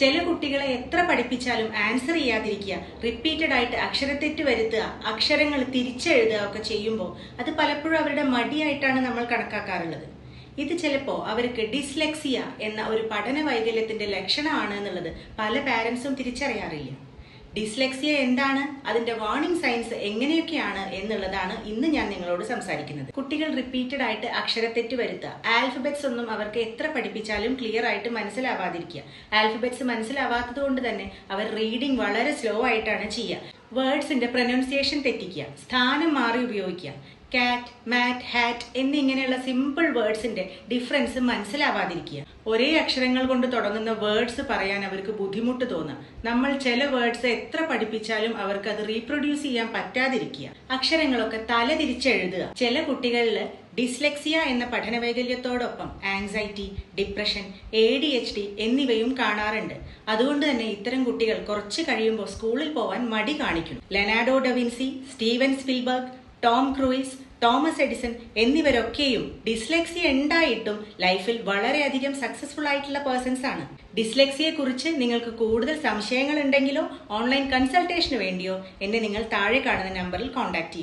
ചില കുട്ടികളെ എത്ര പഠിപ്പിച്ചാലും ആൻസർ ചെയ്യാതിരിക്കുക, റിപ്പീറ്റഡ് ആയിട്ട് അക്ഷരത്തെറ്റ് വരുത്തുക, അക്ഷരങ്ങൾ തിരിച്ചെഴുതുക ഒക്കെ ചെയ്യുമ്പോൾ അത് പലപ്പോഴും അവരുടെ മടിയായിട്ടാണ് നമ്മൾ കണക്കാക്കാറുള്ളത്. ഇത് ചിലപ്പോൾ അവർക്ക് ഡിസ്ലെക്സിയ എന്ന ഒരു പഠന വൈകല്യത്തിന്റെ ലക്ഷണമാണ് എന്നുള്ളത് പല പാരന്റ്സും തിരിച്ചറിയാറില്ല. ഡിസ്ലെക്സിയ എന്താണ്, അതിന്റെ വാർണിംഗ് സൈൻസ് എങ്ങനെയൊക്കെയാണ് എന്നുള്ളതാണ് ഇന്ന് ഞാൻ നിങ്ങളോട് സംസാരിക്കുന്നത്. കുട്ടികൾ റിപ്പീറ്റഡ് ആയിട്ട് അക്ഷരത്തെറ്റ് വരുത്തുക, ആൽഫബറ്റ്സ് ഒന്നും അവർക്ക് എത്ര പഠിപ്പിച്ചാലും ക്ലിയർ ആയിട്ട് മനസ്സിലാവാതിരിക്കുക. ആൽഫബറ്റ്സ് മനസ്സിലാവാത്തത് കൊണ്ട് തന്നെ അവർ റീഡിംഗ് വളരെ സ്ലോ ആയിട്ടാണ് ചെയ്യുക. വേർഡ്സിന്റെ പ്രൊനൗൺസിയേഷൻ തെറ്റിക്കുക, സ്ഥാനം മാറി ഉപയോഗിക്കുക. കാറ്റ്, മാറ്റ്, ഹാറ്റ് എന്നിങ്ങനെയുള്ള സിമ്പിൾ വേർഡ്സിന്റെ ഡിഫറൻസ് മനസ്സിലാവാതിരിക്കുക. ഒരേ അക്ഷരങ്ങൾ കൊണ്ട് തുടങ്ങുന്ന വേർഡ്സ് പറയാൻ അവർക്ക് ബുദ്ധിമുട്ട് തോന്നുക. നമ്മൾ ചില വേർഡ്സ് എത്ര പഠിപ്പിച്ചാലും അവർക്ക് അത് റീപ്രൊഡ്യൂസ് ചെയ്യാൻ പറ്റാതിരിക്കുക. അക്ഷരങ്ങളൊക്കെ തല തിരിച്ചെഴുതുക. ചില കുട്ടികളിൽ ഡിസ്ലെക്സിയ എന്ന പഠന വൈകല്യത്തോടൊപ്പം ആൻസൈറ്റി, ഡിപ്രഷൻ, ADHD എന്നിവയും കാണാറുണ്ട്. അതുകൊണ്ട് തന്നെ ഇത്തരം കുട്ടികൾ കുറച്ച് കഴിയുമ്പോൾ സ്കൂളിൽ പോവാൻ മടി കാണിക്കും. Leonardo da Vinci, Steven Spielberg, Tom Cruise, Thomas Edison എന്നിവരൊക്കെയും ഡിസ്ലെക്സിയ ഉണ്ടായിട്ടും ലൈഫിൽ വളരെയധികം സക്സസ്ഫുൾ ആയിട്ടുള്ള പേഴ്സൺസ് ആണ്. ഡിസ്ലെക്സിയെ കുറിച്ച് നിങ്ങൾക്ക് കൂടുതൽ സംശയങ്ങൾ ഉണ്ടെങ്കിലോ ഓൺലൈൻ കൺസൾട്ടേഷന് വേണ്ടിയോ എന്നെ നിങ്ങൾ താഴെ കാണുന്ന നമ്പറിൽ കോൺടാക്ട് ചെയ്യും.